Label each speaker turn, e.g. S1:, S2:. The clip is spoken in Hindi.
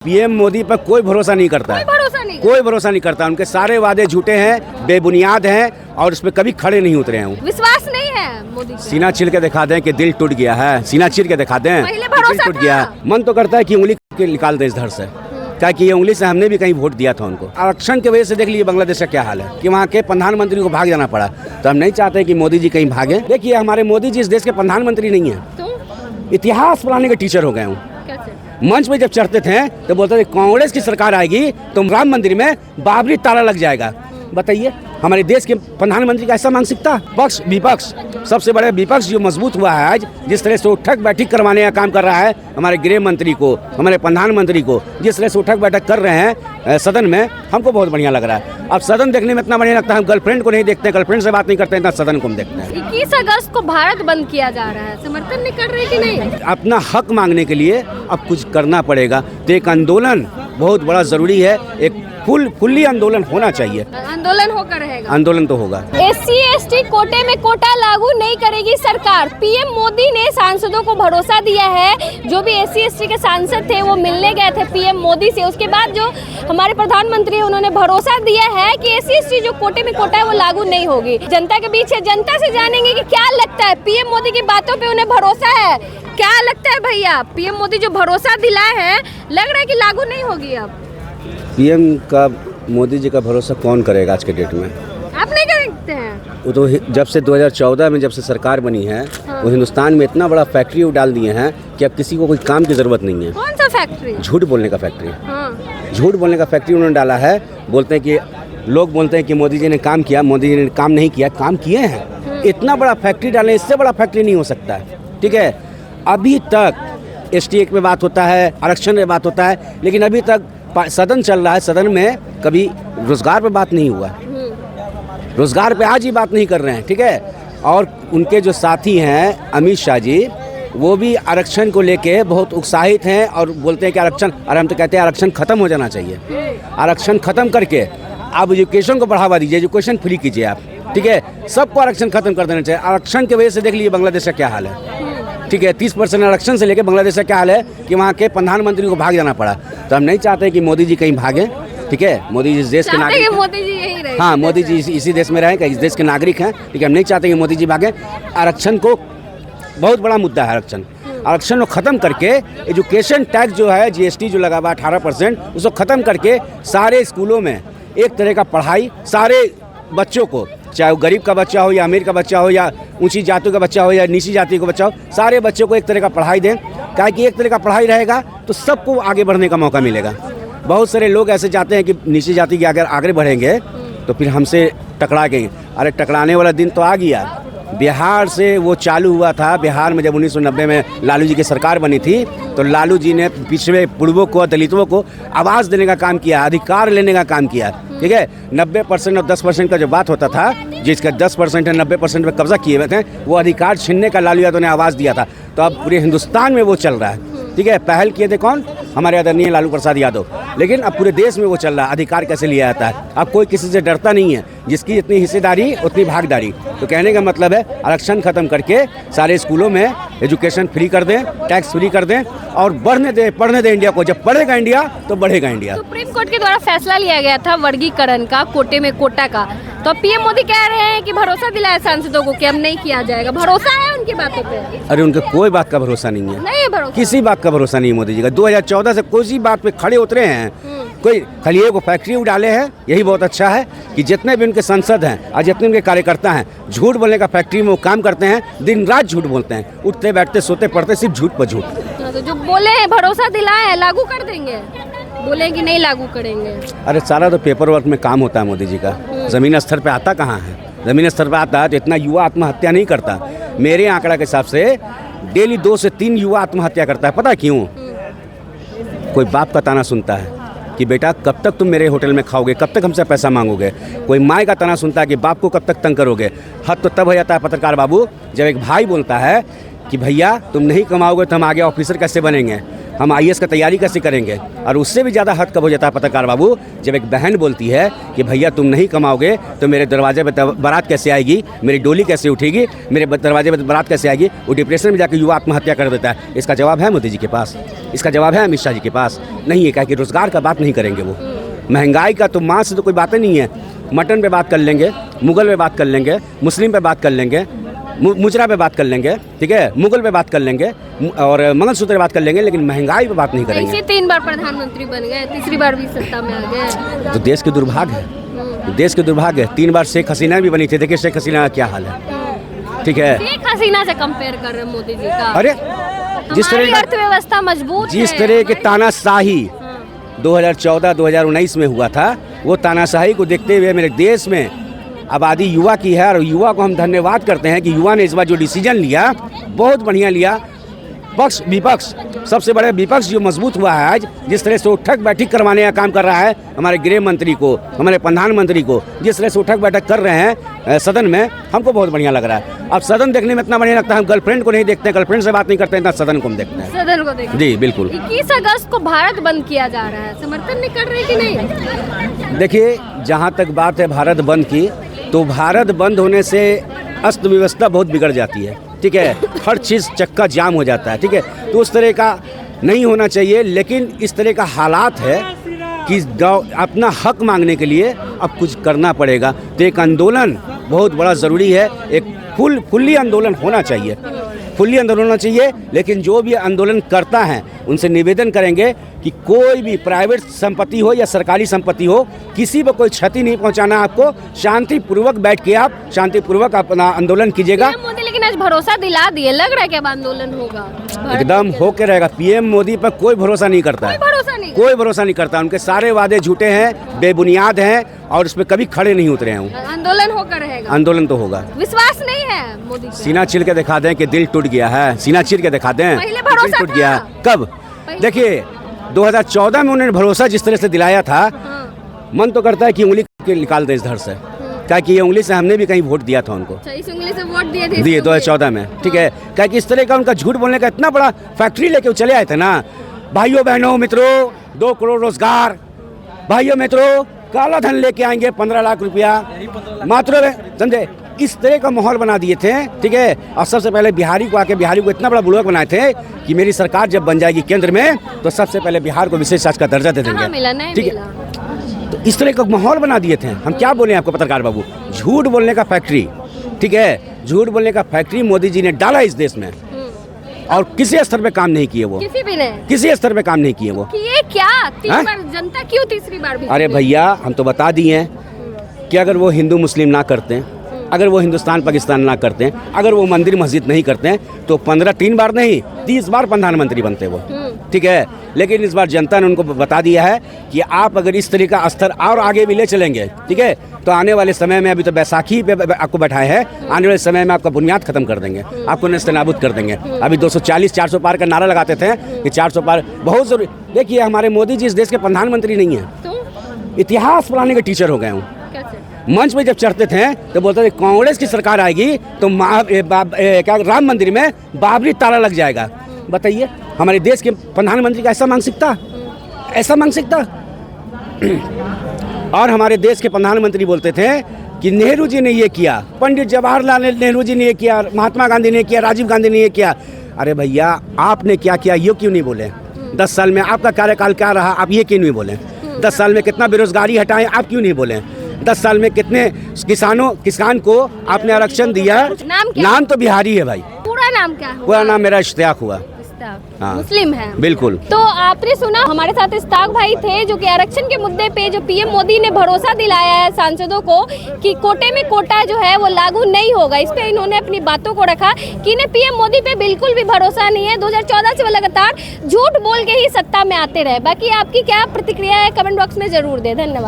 S1: पीएम मोदी पर कोई भरोसा नहीं करता है, कोई भरोसा नहीं करता। उनके सारे वादे झूठे हैं, बेबुनियाद हैं और उस पर कभी खड़े नहीं उतरे हैं।
S2: विश्वास नहीं है मोदी पे।
S1: सीना चीर के दिखा दें कि दिल टूट गया है, सीना चीर के दिखा दें
S2: पहले भरोसा
S1: दिल टूट गया है। मन तो करता है कि उंगली के निकाल दें इस धड़ से, क्या कि ये उंगली से हमने भी कहीं वोट दिया था उनको। आरक्षण की वजह से देख लीजिए बांग्लादेश का क्या हाल है कि वहाँ के प्रधानमंत्री को भाग जाना पड़ा। तो हम नहीं चाहते कि मोदी जी कहीं भागे। देखिए हमारे मोदी जी इस देश के प्रधानमंत्री नहीं है, इतिहास पढ़ाने के टीचर हो गए हूँ। मंच पे जब चढ़ते थे तो बोलते थे कांग्रेस की सरकार आएगी तो राम मंदिर में बाबरी ताला लग जाएगा। बताइए हमारे देश के प्रधानमंत्री का ऐसा मानसिकता। पक्ष विपक्ष, सबसे बड़े विपक्ष जो मजबूत हुआ है आज, जिस तरह से उठक बैठक करवाने का काम कर रहा है हमारे गृह मंत्री को, हमारे प्रधानमंत्री को, जिस तरह से उठक बैठक कर रहे हैं सदन में, हमको बहुत बढ़िया लग रहा है। अब सदन देखने में इतना बढ़िया लगता है, हम गर्लफ्रेंड को नहीं देखते, गर्लफ्रेंड से बात नहीं करते, इतना सदन को हम देखते हैं।
S2: 21 अगस्त को भारत बंद किया जा रहा है, समर्थन नहीं कर रहे कि नहीं?
S1: अपना हक मांगने के लिए अब कुछ करना पड़ेगा। तो एक आंदोलन बहुत बड़ा जरूरी है, एक फुल्ली आंदोलन होना चाहिए।
S2: आंदोलन होकर रहेगा,
S1: आंदोलन तो होगा।
S2: SC/ST कोटे में कोटा लागू नहीं करेगी सरकार। पीएम मोदी ने सांसदों को भरोसा दिया है। जो भी SC/ST के सांसद थे वो मिलने गए थे पीएम मोदी से, उसके बाद जो हमारे प्रधानमंत्री हैं उन्होंने भरोसा दिया है कि SC/ST जो कोटे में कोटा है वो लागू नहीं होगी। जनता के बीच है, जनता से जानेंगे कि क्या लगता है। पीएम मोदी की बातों पे उन्हें भरोसा है। क्या लगता है भैया, पीएम मोदी जो भरोसा दिलाए हैं, लग रहा है कि लागू नहीं होगी अब?
S1: पीएम का, मोदी जी का भरोसा कौन करेगा आज के डेट में?
S2: आप नहीं करते हैं?
S1: वो तो जब से 2014 में जब से सरकार बनी है, वो हिंदुस्तान में इतना बड़ा फैक्ट्री डाल दिए हैं कि अब किसी को कोई काम की जरूरत नहीं है।
S2: कौन सा फैक्ट्री?
S1: झूठ बोलने का फैक्ट्री। झूठ बोलने का फैक्ट्री उन्होंने डाला है। बोलते हैं कि लोग बोलते हैं कि मोदी जी ने काम किया, मोदी जी ने काम नहीं किया। काम किए हैं, इतना बड़ा फैक्ट्री डाले, इससे बड़ा फैक्ट्री नहीं हो सकता है। ठीक है, अभी तक ST एक्ट में बात होता है, आरक्षण में बात होता है, लेकिन अभी तक सदन चल रहा है, सदन में कभी रोजगार पे बात नहीं हुआ। रोजगार पे आज ही बात नहीं कर रहे हैं। ठीक है, और उनके जो साथी हैं अमित शाह जी, वो भी आरक्षण को लेके बहुत उत्साहित हैं और बोलते हैं कि आरक्षण, और हम तो कहते हैं आरक्षण खत्म हो जाना चाहिए। आरक्षण खत्म करके आप एजुकेशन को बढ़ावा दीजिए, एजुकेशन फ्री कीजिए आप। ठीक है, सबको आरक्षण खत्म कर देना चाहिए। आरक्षण की वजह से देख लीजिए बांग्लादेश का क्या हाल है। ठीक है, 30% आरक्षण से लेकर बांग्लादेश का क्या हाल है कि वहाँ के प्रधानमंत्री को भाग जाना पड़ा। तो हम नहीं चाहते कि मोदी जी कहीं भागे। ठीक है, मोदी जी इस देश के नागरिक,
S2: मोदी जी यही रहे।
S1: हाँ, मोदी जी इसी देश में रहें, इस देश के नागरिक हैं। ठीक है, हम नहीं चाहते कि मोदी जी भागे। आरक्षण को बहुत बड़ा मुद्दा है। आरक्षण को ख़त्म करके एजुकेशन टैक्स जो है, GST जो लगा हुआ 18%, उसको ख़त्म करके सारे स्कूलों में एक तरह का पढ़ाई, सारे बच्चों को, चाहे वो गरीब का बच्चा हो या अमीर का बच्चा हो या ऊंची जाति का बच्चा हो या नीची जाति का बच्चा हो, सारे बच्चों को एक तरह का पढ़ाई दें। क्या कि एक तरह का पढ़ाई रहेगा तो सबको आगे बढ़ने का मौका मिलेगा। बहुत सारे लोग ऐसे चाहते हैं कि नीची जाति के अगर आगे बढ़ेंगे तो फिर हमसे टकरा गए। अरे टकराने वाला दिन तो आ गया। बिहार से वो चालू हुआ था। बिहार में जब 1990 में लालू जी की सरकार बनी थी तो लालू जी ने पिछड़े पूर्वों को, दलितों को आवाज़ देने का काम किया, अधिकार लेने का काम किया। ठीक है, 90% और 10% का जो बात होता था, जिसका 10% है 90% पे कब्जा किए हुए थे, वो अधिकार छीनने का लालू यादव ने आवाज़ दिया था। तो अब पूरे हिंदुस्तान में वो चल रहा है। ठीक है, पहल किए थे कौन? हमारे आदरणीय लालू प्रसाद यादव, लेकिन अब पूरे देश में वो चल रहा है। अधिकार कैसे लिया जाता है, अब कोई किसी से डरता नहीं है। जिसकी जितनी हिस्सेदारी उतनी भागदारी। तो कहने का मतलब है आरक्षण खत्म करके सारे स्कूलों में एजुकेशन फ्री कर दें, टैक्स फ्री कर दें और पढ़ने दें इंडिया को। जब पढ़ेगा इंडिया तो बढ़ेगा इंडिया।
S2: सुप्रीम कोर्ट के द्वारा फैसला लिया गया था वर्गीकरण का, कोटे में कोटा का। तो पीएम मोदी कह रहे हैं कि भरोसा दिलाया सांसदों को कि अब नहीं किया जाएगा। भरोसा है उनकी बातों पे?
S1: अरे उनके कोई बात का भरोसा नहीं है,
S2: नहीं भरोसा,
S1: किसी बात का भरोसा नहीं है मोदी जी का। 2014 से कोई बात पे खड़े उतरे हैं, कोई खलिए को फैक्ट्री डाले हैं। यही बहुत अच्छा है कि जितने भी उनके सांसद हैं और जितने उनके कार्यकर्ता हैं, झूठ बोलने का फैक्ट्री में वो काम करते हैं। दिन रात झूठ बोलते हैं, उठते बैठते सोते पढ़ते सिर्फ झूठ पर झूठ।
S2: तो जो बोले हैं भरोसा दिलाए, लागू कर देंगे, बोले कि नहीं लागू करेंगे।
S1: अरे सारा तो पेपर वर्क में काम होता है मोदी जी का, जमीन स्तर पे आता कहाँ है? जमीन स्तर पे आता है तो इतना युवा आत्महत्या नहीं करता। मेरे आंकड़ा के हिसाब से डेली 2 से 3 युवा आत्महत्या करता है। पता क्यों? कोई बाप का ताना सुनता है कि बेटा कब तक तुम मेरे होटल में खाओगे, कब तक हमसे पैसा मांगोगे। कोई माँ का ताना सुनता है कि बाप को कब तक तंग करोगे। हद तो तब हो जाता है पत्रकार बाबू, जब एक भाई बोलता है कि भैया तुम नहीं कमाओगे तो हम आगे ऑफिसर कैसे बनेंगे। हम IAS का तैयारी कैसे करेंगे। और उससे भी ज़्यादा हद कब हो जाता है पत्रकार बाबू, जब एक बहन बोलती है कि भैया तुम नहीं कमाओगे तो मेरे दरवाजे पर बारात कैसे आएगी, मेरी डोली कैसे उठेगी, मेरे दरवाजे पर बारात कैसे आएगी। वो डिप्रेशन में जाकर युवा आत्महत्या कर देता है। इसका जवाब है मोदी जी के पास, इसका जवाब है अमित शाह जी के पास नहीं है। क्या कि रोज़गार का बात नहीं करेंगे वो, महंगाई का तो माँ से तो कोई बात नहीं है। मटन पे बात कर लेंगे, मुगल पे बात कर लेंगे, मुस्लिम पे बात कर लेंगे, मुजरा पे बात कर लेंगे, ठीक है, मुगल पे बात कर लेंगे और मंगलसूत्र पे बात कर लेंगे, लेकिन महंगाई पे बात नहीं करेंगे।
S2: ऐसे 3 बार प्रधानमंत्री बन गए, तीसरी बार भी सत्ता में आ गए।
S1: तो देश के दुर्भाग्य है, देश के दुर्भाग्य है। 3 बार शेख हसीना भी बनी थी, देखिए शेख हसीना का क्या हाल है, ठीक है।
S2: शेख हसीना से कंपेयर कर रहे हैं मोदी जी का।
S1: अरे जिस तरह
S2: हमारी अर्थव्यवस्था मजबूत
S1: जिस
S2: है,
S1: तरह के तानाशाही 2014-2019 में हुआ था, वो तानाशाही को देखते हुए मेरे देश में आबादी युवा की है। और युवा को हम धन्यवाद करते हैं कि युवा ने इस बार जो डिसीजन लिया बहुत बढ़िया लिया। पक्ष विपक्ष, सबसे बड़े विपक्ष जो मजबूत हुआ है आज, जिस तरह से उठक बैठक करवाने का काम कर रहा है हमारे गृह मंत्री को, हमारे प्रधानमंत्री को, जिस तरह से उठक बैठक कर रहे हैं सदन में, हमको बहुत बढ़िया लग रहा है। अब सदन देखने में इतना बढ़िया लगता है, हम गर्लफ्रेंड को नहीं देखते, गर्लफ्रेंड से बात नहीं करते, इतना सदन को हम देखते हैं।
S2: सदन को देखते
S1: जी बिल्कुल।
S2: 21 अगस्त को भारत बंद किया जा रहा है, समर्थन नहीं कर रहे कि नहीं?
S1: देखिए, जहाँ तक बात है भारत बंद की, तो भारत बंद होने से अर्थव्यवस्था बहुत बिगड़ जाती है, ठीक है, हर चीज़ चक्का जाम हो जाता है, ठीक है। तो उस तरह का नहीं होना चाहिए, लेकिन इस तरह का हालात है कि अपना हक मांगने के लिए अब कुछ करना पड़ेगा। तो एक आंदोलन बहुत बड़ा ज़रूरी है, एक फुल्ली आंदोलन होना चाहिए, फुल्ली आंदोलन होना चाहिए। लेकिन जो भी आंदोलन करता है उनसे निवेदन करेंगे कि कोई भी प्राइवेट संपत्ति हो या सरकारी संपत्ति हो, किसी को कोई क्षति नहीं पहुंचाना। आपको शांतिपूर्वक बैठ के आप शांतिपूर्वक अपना आंदोलन कीजिएगा।
S2: पीएम मोदी लेकिन आज भरोसा दिला दिए, लग रहा है कि अब आंदोलन होगा।
S1: एकदम होके रहेगा। पीएम मोदी पर कोई भरोसा नहीं करता है, कोई भरोसा नहीं करता। उनके सारे वादे झूठे हैं, बेबुनियाद हैं और उस पर कभी खड़े नहीं उतरे हैं।
S2: आंदोलन होकर रहेगा,
S1: आंदोलन तो होगा।
S2: विश्वास नहीं है मोदी पे?
S1: सीना चीर के दिखा दें कि दिल टूट गया है, सीना चीर के दिखा दें
S2: पहले भरोसा
S1: दिल टूट
S2: था।
S1: गया है। कब? देखिए 2014 में उन्होंने भरोसा जिस तरह से दिलाया था, मन तो करता है कि उंगली के निकाल दें इस धड़ से, क्या कि ये उंगली से हमने भी कहीं वोट दिया था उनको।
S2: अच्छा, इस उंगली से वोट दिए थे?
S1: दिए 2014 में, ठीक है। क्या कि इस तरह का उनका झूठ बोलने का इतना बड़ा फैक्ट्री लेके चले आए थे ना। भाइयों बहनों मित्रों, 2 करोड़ रोजगार, भाइयों मित्रों काला धन लेके आएंगे 15 लाख रुपया मात्र, समझे। इस तरह का माहौल बना दिए थे, ठीक है। और सबसे पहले बिहारी को आके बिहारी को इतना बड़ा बुड़बक बनाए थे कि मेरी सरकार जब बन जाएगी केंद्र में तो सबसे पहले बिहार को विशेष राज्य का दर्जा दे देंगे, ठीक है। तो इस तरह का माहौल बना दिए थे। हम क्या बोले आपको पत्रकार बाबू, झूठ बोलने का फैक्ट्री, ठीक है, झूठ बोलने का फैक्ट्री मोदी जी ने डाला इस देश में। और किसी स्तर पे काम नहीं किए वो,
S2: किसी भी ने
S1: किसी स्तर पे काम नहीं किए वो।
S2: किए क्या? 3 बार जनता क्यों तीसरी बार भी?
S1: अरे भैया, हम तो बता दिए हैं कि अगर वो हिंदू मुस्लिम ना करते, अगर वो हिंदुस्तान पाकिस्तान ना करते, अगर वो मंदिर मस्जिद नहीं करते तो 3 बार नहीं 30 बार प्रधानमंत्री बनते वो, ठीक है। लेकिन इस बार जनता ने उनको बता दिया है कि आप अगर इस तरह का स्तर और आगे भी ले चलेंगे, ठीक है, तो आने वाले समय में, अभी तो बैसाखी पे आपको बैठाए हैं, आने वाले समय में आपका बुनियाद खत्म कर देंगे, आपको नेस्तनाबूद कर देंगे। अभी 240-400 पार का नारा लगाते थे कि 400 पार बहुत जरूरी। देखिए, हमारे मोदी जी इस देश के प्रधानमंत्री नहीं है, इतिहास पढ़ाने के टीचर हो गए हूँ। मंच पे जब चढ़ते थे तो बोलते थे कांग्रेस की सरकार आएगी तो क्या राम मंदिर में बाबरी ताला लग जाएगा। बताइए, हमारे देश के प्रधानमंत्री का ऐसा मानसिकता, ऐसा मानसिकता। और हमारे देश के प्रधानमंत्री बोलते थे कि नेहरू जी ने ये किया, पंडित जवाहरलाल नेहरू जी ने ये किया, महात्मा गांधी ने किया, राजीव गांधी ने ये किया। अरे भैया, आपने क्या किया ये क्यों नहीं बोले? 10 साल में आपका कार्यकाल क्या रहा, आप ये क्यों नहीं बोले? 10 साल में कितना बेरोजगारी हटाए, आप क्यों नहीं बोले? 10 साल में कितने किसान को आपने आरक्षण दिया? नाम तो बिहारी है भाई।
S2: पूरा नाम क्या है?
S1: पूरा नाम मेरा इश्तियाक हुआ। हाँ,
S2: मुस्लिम है
S1: बिल्कुल।
S2: तो आपने सुना, हमारे साथ इश्तियाक भाई थे जो कि आरक्षण के मुद्दे पे जो पीएम मोदी ने भरोसा दिलाया है सांसदों को कि कोटे में कोटा जो है वो लागू नहीं होगा, इस पे इन्होंने अपनी बातों को रखा कि इन्हें पीएम मोदी पे बिल्कुल भी भरोसा नहीं है। 2014 से वो लगातार झूठ बोल के ही सत्ता में आते रहे। बाकी आपकी क्या प्रतिक्रिया है, कमेंट बॉक्स में जरूर दें। धन्यवाद।